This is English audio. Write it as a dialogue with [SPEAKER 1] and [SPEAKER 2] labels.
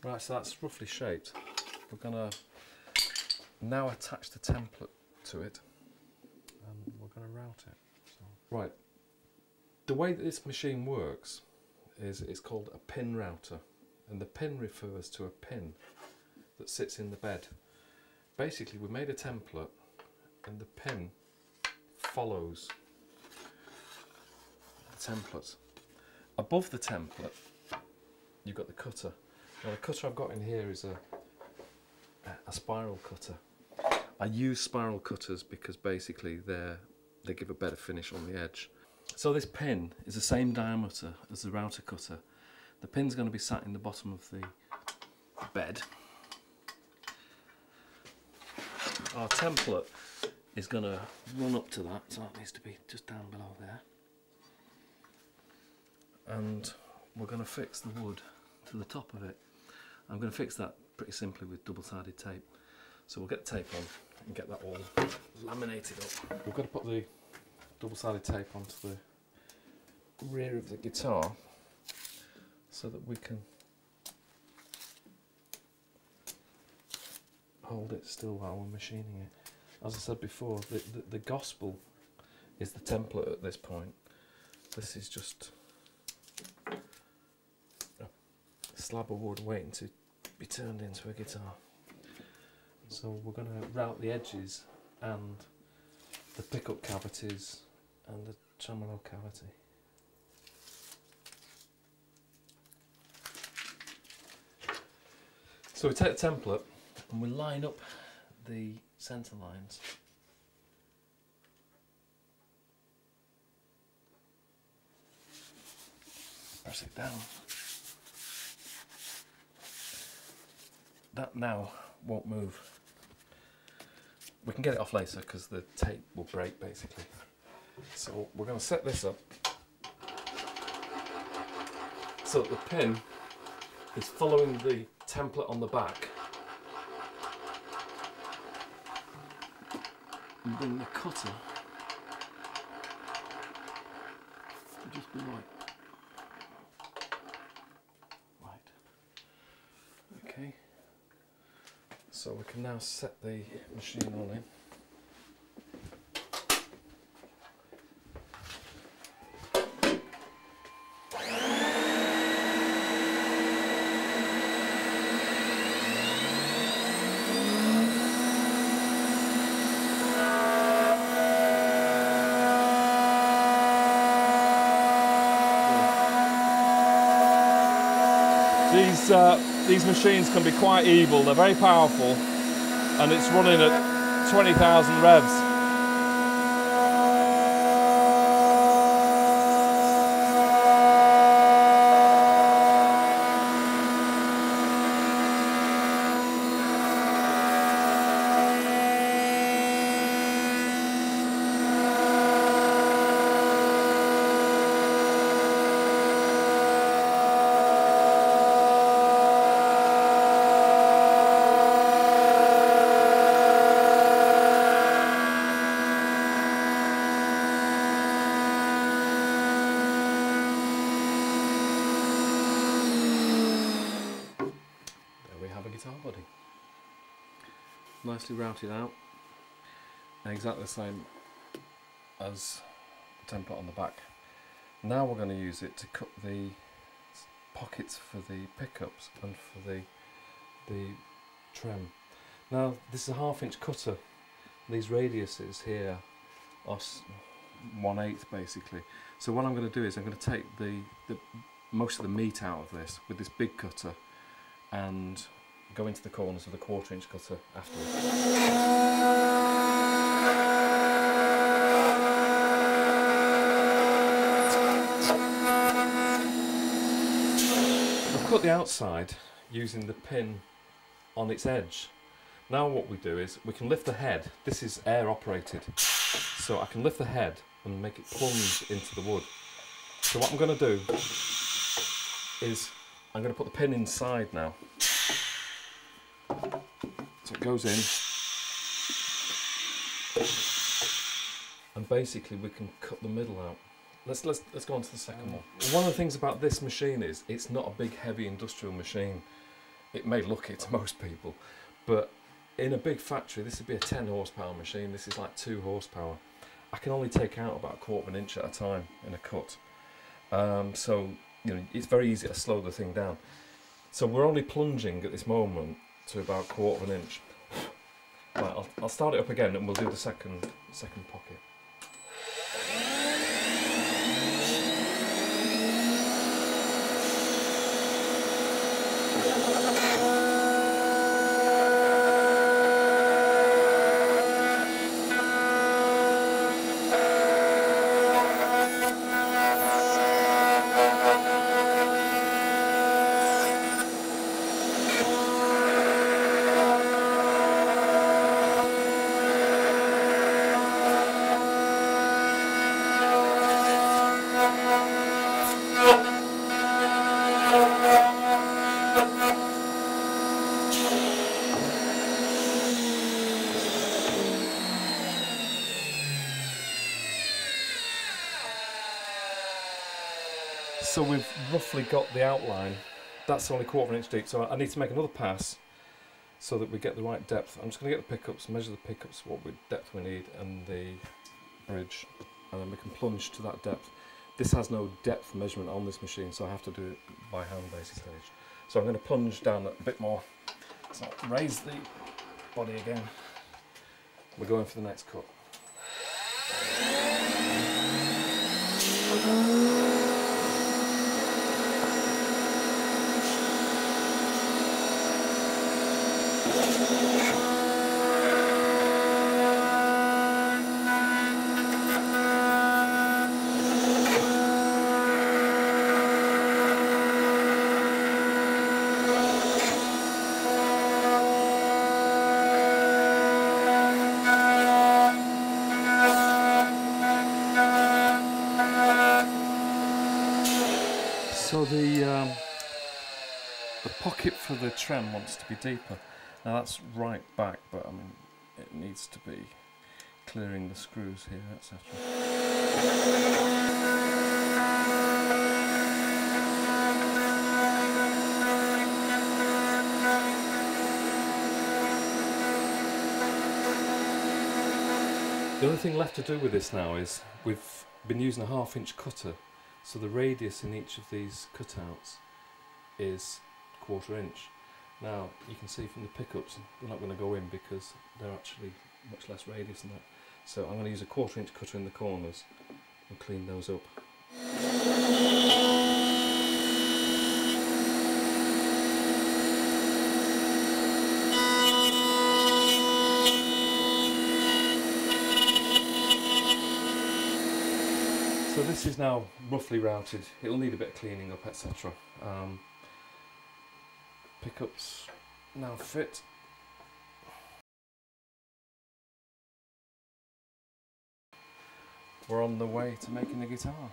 [SPEAKER 1] Right, so that's roughly shaped. We're going to now attach the template to it and we're going to route it. So, right, the way that this machine works is it's called a pin router, and the pin refers to a pin that sits in the bed. Basically, we made a template and the pin follows the template. Above the template you've got the cutter. Now the cutter I've got in here is a spiral cutter. I use spiral cutters because basically they give a better finish on the edge. So this pin is the same diameter as the router cutter. The pin's going to be sat in the bottom of the bed. Our template is going to run up to that, so it needs to be just down below there. And we're going to fix the wood to the top of it. I'm going to fix that pretty simply with double-sided tape. So we'll get the tape on and get that all laminated up. We've got to put the double-sided tape onto the rear of the guitar so that we can hold it still while we're machining it. As I said before, the gospel is the template at this point. This is just a slab of wood waiting to be turned into a guitar. So we're going to route the edges and the pickup cavities and the tremolo cavity. So we take the template and we line up the centre lines. Press it down. That now won't move. We can get it off later because the tape will break basically. So we're going to set this up so that the pin is following the template on the back. And bring the cutter to just below it. Right. Okay. So we can now set the machine running. These machines can be quite evil, they're very powerful, and it's running at 20,000 revs. Guitar body. Nicely routed out, and exactly the same as the template on the back. Now we're going to use it to cut the pockets for the pickups and for the trem. Now this is a 1/2 inch cutter. These radiuses here are 1/8 basically. So what I'm going to do is I'm going to take the most of the meat out of this with this big cutter and go into the corners with a 1/4 inch cutter afterwards. I've cut the outside using the pin on its edge. Now what we do is we can lift the head. This is air operated, so I can lift the head and make it plunge into the wood. So what I'm going to do is I'm going to put the pin inside now. So it goes in, and basically we can cut the middle out. Let's go on to the second one. One of the things about this machine is it's not a big heavy industrial machine. it may look it to most people, but in a big factory this would be a 10 horsepower machine. This is like 2 horsepower. I can only take out about 1/4 of an inch at a time in a cut. So you know, it's very easy to slow the thing down. So we're only plunging at this moment to about 1/4 of an inch. Right, I'll start it up again and we'll do the second pocket. So we've roughly got the outline. That's only 1/4 of an inch deep, so I need to make another pass so that we get the right depth. I'm just going to get the pickups, measure the pickups, what depth we need, and the bridge, and then we can plunge to that depth. This has no depth measurement on this machine, so I have to do it by hand basically. So I'm going to plunge down a bit more. So raise the body again. We're going for the next cut. So the pocket for the trem wants to be deeper. Now that's right back, but I mean it needs to be clearing the screws here, etc. The only thing left to do with this now is we've been using a 1/2 inch cutter, so the radius in each of these cutouts is 1/4 inch. Now you can see from the pickups they're not going to go in because they're actually much less radius than that. So I'm going to use a 1/4 inch cutter in the corners and clean those up. So this is now roughly routed. It'll need a bit of cleaning up, etc. Pickups now fit. We're on the way to making the guitar.